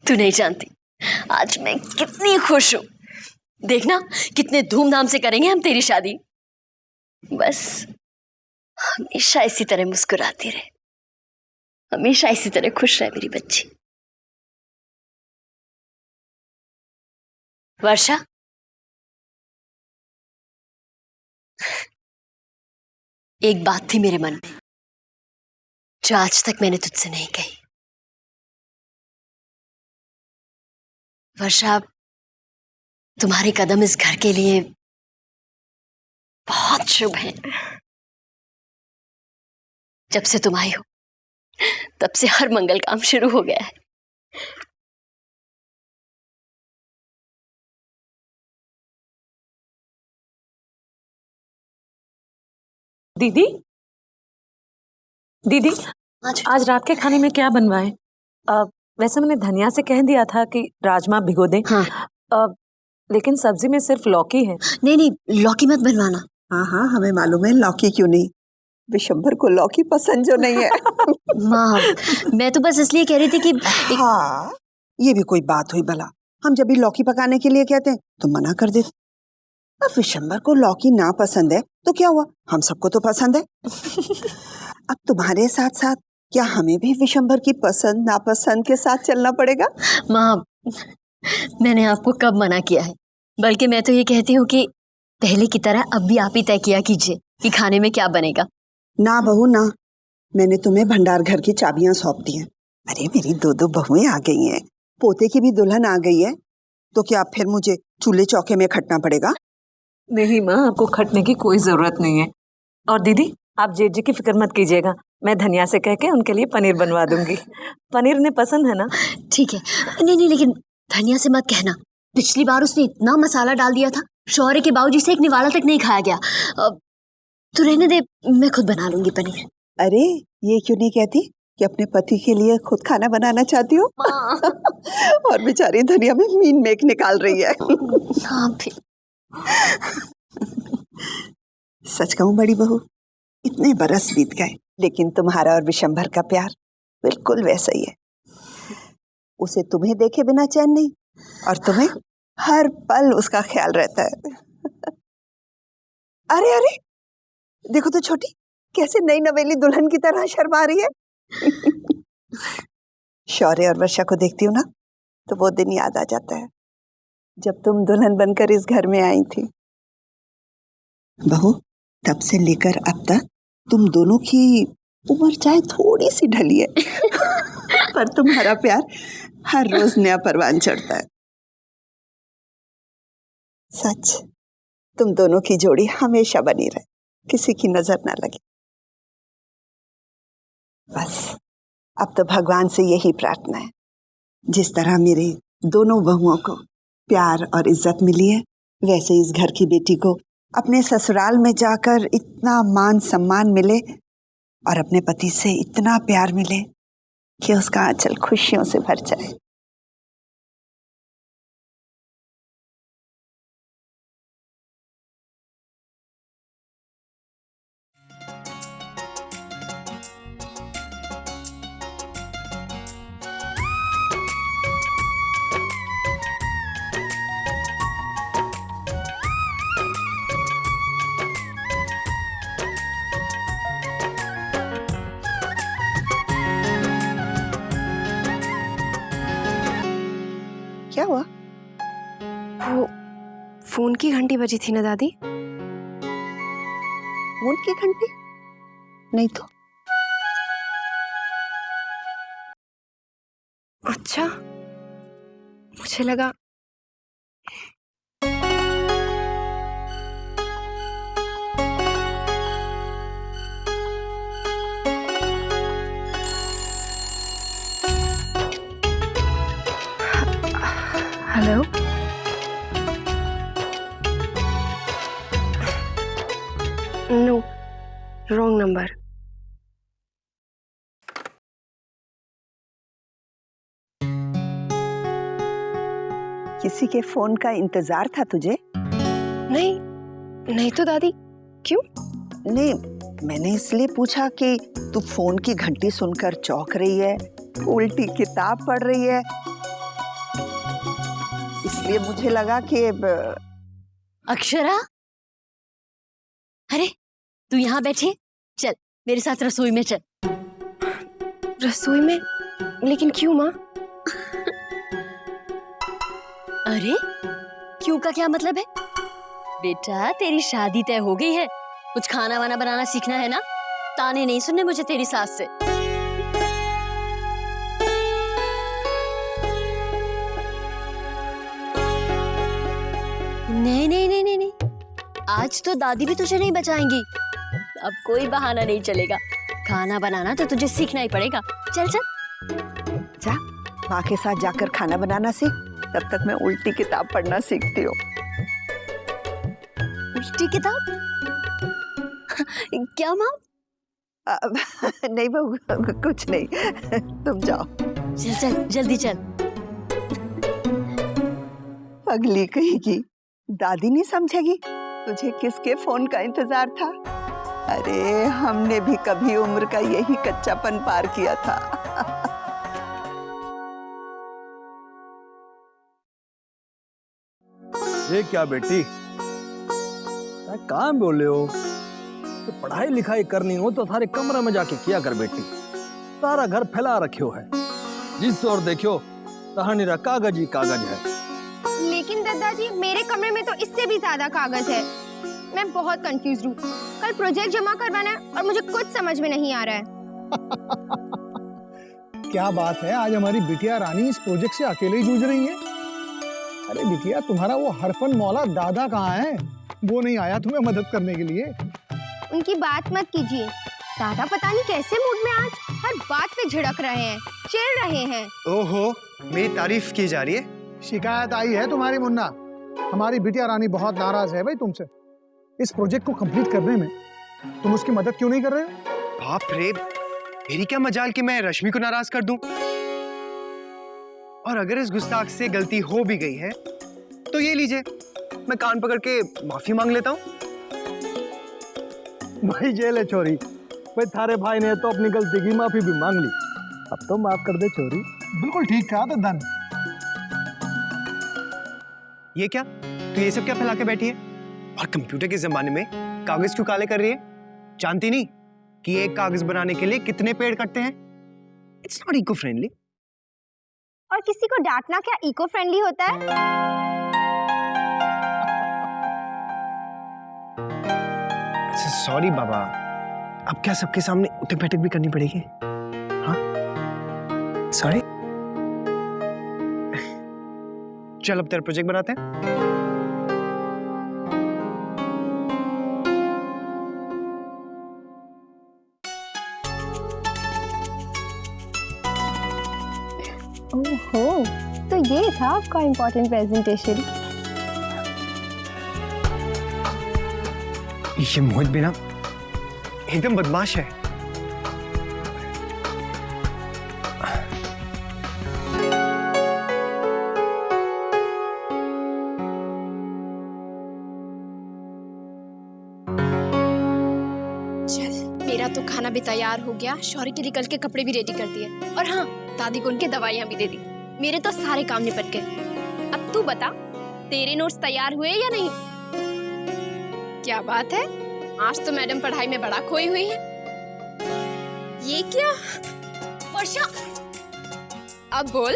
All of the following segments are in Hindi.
तू नहीं जानती आज मैं कितनी खुश हूँ। देखना कितने धूमधाम से करेंगे हम तेरी शादी। बस हमेशा इसी तरह मुस्कुराती रहे, हमेशा इसी तरह खुश रहे मेरी बच्ची। वर्षा, एक बात थी मेरे मन में जो आज तक मैंने तुझसे नहीं कही। वर्षा, तुम्हारे कदम इस घर के लिए बहुत शुभ हैं। जब से तुम आई हो तब से हर मंगल काम शुरू हो गया है। दीदी, दीदी, आज रात के खाने में क्या बनवाएं? वैसे मैंने धनिया से कह दिया था कि राजमा भिगो दें। हाँ। लेकिन सब्जी में सिर्फ लौकी है। नहीं नहीं, लौकी मत बनवाना। हाँ हाँ, हमें मालूम है लौकी क्यों नहीं। विशंबर को लौकी पसंद जो नहीं है। माँ, मैं तो बस इसलिए कह रही थी कि हाँ, ये भी कोई बात हुई भला। हम जब भी लौकी पकाने के लिए कहते हैं तो मना कर देते। अब विशंबर को लौकी ना पसंद है तो क्या हुआ, हम सबको तो पसंद है। अब तुम्हारे साथ साथ क्या हमें भी विशंबर की पसंद नापसंद के साथ चलना पड़ेगा? माँ, मैंने आपको कब मना किया है? बल्कि मैं तो ये कहती हूँ कि पहले की तरह अब भी आप ही तय किया कीजिए कि खाने में क्या बनेगा। ना बहू ना, मैंने तुम्हें भंडार घर की चाबियां सौंप दी हैं। अरे मेरी दो बहुएं आ गई हैं, पोते की भी दुल्हन आ गई है, तो क्या फिर मुझे चूल्हे चौके में खटना पड़ेगा? नहीं माँ, आपको खटने की कोई जरूरत नहीं है। और दीदी, आप जेठ जी की फिक्र मत कीजिएगा, मैं धनिया से कह के उनके लिए पनीर बनवा दूंगी। पनीर उन्हें पसंद है ना? ठीक है। नहीं नहीं, लेकिन धनिया से मत कहना। पिछली बार उसने इतना मसाला डाल दिया था, शौर्य के बावजूद से एक निवाला तक नहीं खाया गया। तो रहने दे, मैं खुद बना लूंगी पनीर। अरे ये क्यों नहीं कहती कि अपने पति के लिए खुद खाना बनाना चाहती हो? और बेचारी धनिया में मीन मेक निकाल रही है। हाँ फिर। सच कहूं बड़ी बहू, इतने बरस बीत गए लेकिन तुम्हारा और विशंभर का प्यार बिल्कुल वैसा ही है। उसे तुम्हें देखे बिना चैन नहीं, और तुम्हें हर पल उसका ख्याल रहता है। अरे अरे देखो तो छोटी, कैसे नई नवेली दुल्हन की तरह शर्मा रही है। शौर्य और वर्षा को देखती हूँ ना तो वो दिन याद आ जाता है जब तुम दुल्हन बनकर इस घर में आई थी। बहू, तब से लेकर अब तक तुम दोनों की उम्र चाहे थोड़ी सी ढली है, पर तुम्हारा प्यार हर रोज नया परवान चढ़ता है। सच, तुम दोनों की जोड़ी हमेशा बनी रहे, किसी की नजर ना लगे। बस अब तो भगवान से यही प्रार्थना है, जिस तरह मेरे दोनों बहुओं को प्यार और इज्जत मिली है, वैसे इस घर की बेटी को अपने ससुराल में जाकर इतना मान सम्मान मिले और अपने पति से इतना प्यार मिले कि उसका आंचल खुशियों से भर जाए। क्या हुआ? वो फोन की घंटी बजी थी ना दादी। फोन की घंटी? नहीं तो। अच्छा, मुझे लगा। Hello, no, wrong number. किसी के फोन का इंतजार था तुझे? नहीं, नहीं तो दादी, क्यों? नहीं, मैंने इसलिए पूछा कि तू फोन की घंटी सुनकर चौंक रही है, उल्टी किताब पढ़ रही है, इसलिए मुझे लगा कि अक्षरा, अरे तू यहाँ बैठी, चल मेरे साथ रसोई में चल। रसोई में? लेकिन क्यों माँ? अरे क्यों का क्या मतलब है? बेटा तेरी शादी तय हो गई है, कुछ खाना वाना बनाना सीखना है ना, ताने नहीं सुनने मुझे तेरी सास से। नहीं नहीं नहीं नहीं नहीं, आज तो दादी भी तुझे नहीं बचाएंगी। अब कोई बहाना नहीं चलेगा, खाना बनाना तो तुझे सीखना ही पड़ेगा। चल चल जा माँ के साथ जाकर खाना बनाना सीख, तब तक मैं उल्टी किताब पढ़ना सीखती हूँ। उल्टी किताब? क्या माँ? नहीं बहू, कुछ नहीं, तुम जाओ। चल चल जल्दी चल। पगली कहेगी, दादी नहीं समझेगी तुझे किसके फोन का इंतजार था। अरे हमने भी कभी उम्र का यही कच्चापन पार किया था। ये क्या बेटी, मैं काम बोल रहे हो? तो पढ़ाई लिखाई करनी हो तो थारे कमरे में जाके किया कर बेटी, सारा घर फैला रखियो है, जिस और देखियो कहानी रा कागज ही कागज है। लेकिन दादाजी मेरे कमरे में तो इससे भी ज्यादा कागज है। मैं बहुत कंफ्यूज हूँ। कल प्रोजेक्ट जमा करवाना है और मुझे कुछ समझ में नहीं आ रहा है। क्या बात है, आज हमारी बिटिया रानी इस प्रोजेक्ट से अकेले ही जूझ रही है। अरे बिटिया, तुम्हारा वो हरफन मौला दादा कहाँ है? वो नहीं आया तुम्हें मदद करने के लिए? उनकी बात मत कीजिए, दादा पता नहीं कैसे मूड में आज हर बात पे झिड़क रहे हैं, चिढ़ रहे हैं। ओहो, मेरी तारीफ की जा रही है। शिकायत आई है तुम्हारी मुन्ना, हमारी बिटिया रानी बहुत नाराज है भाई तुमसे। इस प्रोजेक्ट को कंप्लीट करने में तुम उसकी मदद क्यों नहीं कर रहे हो? बाप रे, मेरी क्या मजाल कि मैं रश्मि को नाराज कर दूं। और अगर इस गुस्ताख से गलती हो भी गई है तो ये लीजिए, मैं कान पकड़ के माफी मांग लेता हूँ। भाई जेल है छोरी, भाई थारे भाई ने तो अपनी गलती की माफी भी मांग ली, अब तो माफ कर दे छोरी। बिल्कुल ठीक कहा दादा ने। ये क्या, तो ये सब क्या फैला के बैठी है? और कंप्यूटर के जमाने में कागज क्यों काले कर रही है? जानती नहीं कि एक कागज बनाने के लिए कितने पेड़ कटते हैं? It's not eco friendly. और किसी को डांटना क्या इको फ्रेंडली होता है? अच्छा सॉरी बाबा, अब क्या सबके सामने उठक बैठक भी करनी पड़ेगी? हाँ सॉरी। चल अब तेरा प्रोजेक्ट बनाते हैं। ओहो, तो ये था आपका इम्पोर्टेंट प्रेजेंटेशन। ये मोहित भी ना एकदम बदमाश है। मेरा तो खाना भी तैयार हो गया, शौर्य के लिए कल के कपड़े भी रेडी कर दिए, और हाँ दादी को उनकी दवाइयाँ भी दे दी। मेरे तो सारे काम निपट गए। अब तू बता, तेरे नोट्स तैयार हुए या नहीं? क्या बात है, आज तो मैडम पढ़ाई में बड़ा खोई हुई है। ये क्या वर्षा, अब बोल,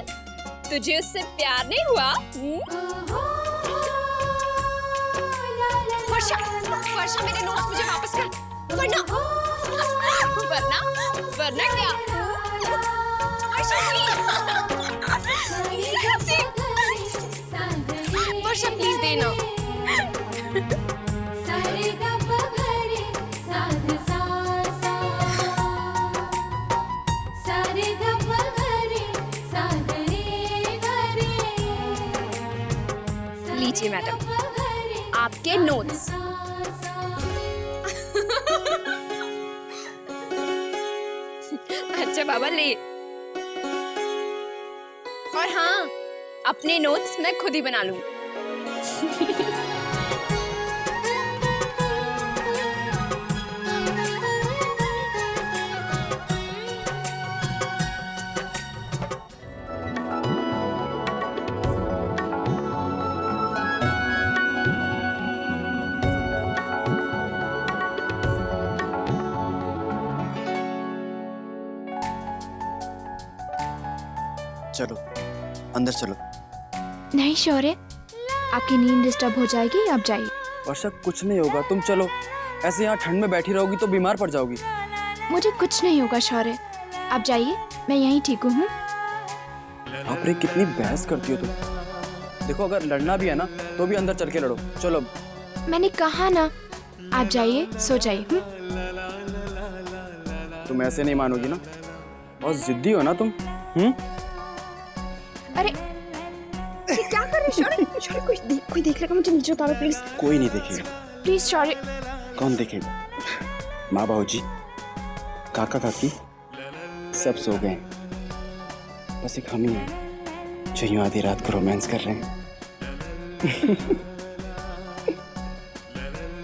तुझे उससे प्यार नहीं हुआ? वर्षा, वर्षा मेरे नोट्स मुझे वापस कर, वरना वरना क्या? वर्षा वर्षा प्लीज देना। लीजिए मैडम आपके नोट्स। अच्छा बाबा ले। और हाँ, अपने नोट्स मैं खुद ही बना लूंगी। चलो अंदर चलो। नहीं शौर्य, आपकी नींद डिस्टर्ब हो जाएगी, आप जाइए। वर्षा कुछ नहीं होगा, तुम चलो। ऐसे यहाँ ठंड में बैठी रहोगी तो बीमार पड़ जाओगी। मुझे कुछ नहीं होगा शौर्य, आप जाइए, मैं यहीं ठीक हूँ। बाप रे, कितनी बहस करती हो तुम। देखो अगर लड़ना भी है ना तो भी अंदर चल के लड़ो। चलो। मैंने कहा ना, आप जाइए, सो जाइए। तुम ऐसे नहीं मानोगी ना, बहुत जिद्दी हो ना तुम। अरे ये क्या कर रहे हो शौर्य? शौर्य कोई देख लेगा, मुझे नीचे उतारो प्लीज। कोई नहीं देखेगा। प्लीज शौर्य। कौन देखेगा? माँ बाबूजी, काका काकी सब सो गए, बस एक हम ही हैं जो यूं आधी रात को रोमांस कर रहे हैं।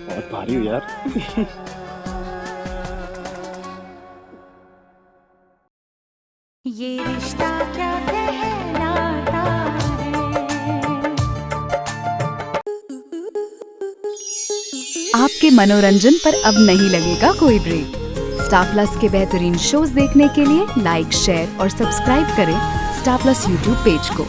बहुत भारी हो यार। ये रिश्ता क्या कहलाता है। आपके मनोरंजन पर अब नहीं लगेगा कोई ब्रेक। स्टार प्लस के बेहतरीन शोज देखने के लिए लाइक, शेयर और सब्सक्राइब करें स्टार प्लस यूट्यूब पेज को।